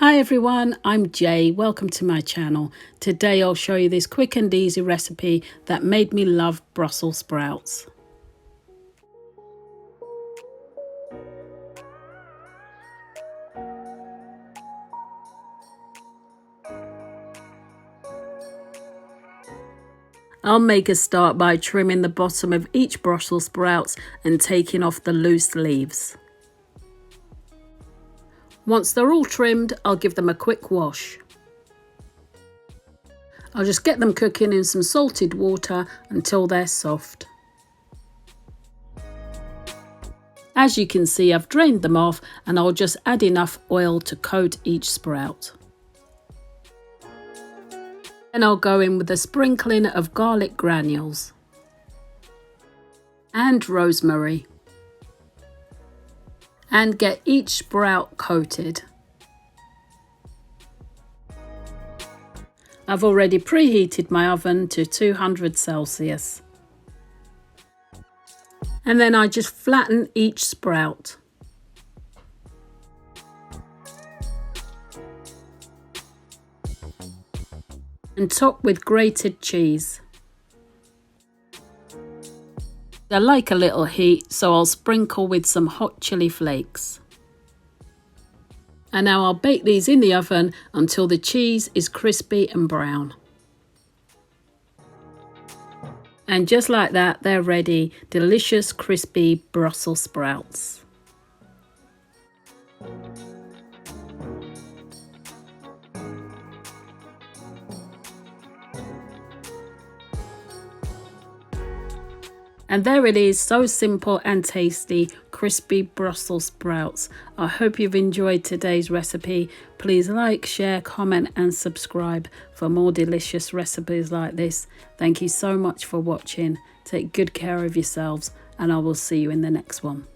Hi everyone, I'm Jay. Welcome to my channel. Today I'll show you this quick and easy recipe that made me love Brussels sprouts. I'll make a start by trimming the bottom of each Brussels sprouts and taking off the loose leaves. Once they're all trimmed, I'll give them a quick wash. I'll just get them cooking in some salted water until they're soft. As you can see, I've drained them off and I'll just add enough oil to coat each sprout. Then I'll go in with a sprinkling of garlic granules and rosemary and get each sprout coated. I've already preheated my oven to 200 Celsius. And then I just flatten each sprout. And top with grated cheese. I like a little heat, so I'll sprinkle with some hot chili flakes. And now I'll bake these in the oven until the cheese is crispy and brown. And just like that, they're ready. Delicious, crispy Brussels sprouts. And there it is, so simple and tasty, crispy Brussels sprouts. I hope you've enjoyed today's recipe. Please like, share, comment and subscribe for more delicious recipes like this. Thank you so much for watching. Take good care of yourselves and I will see you in the next one.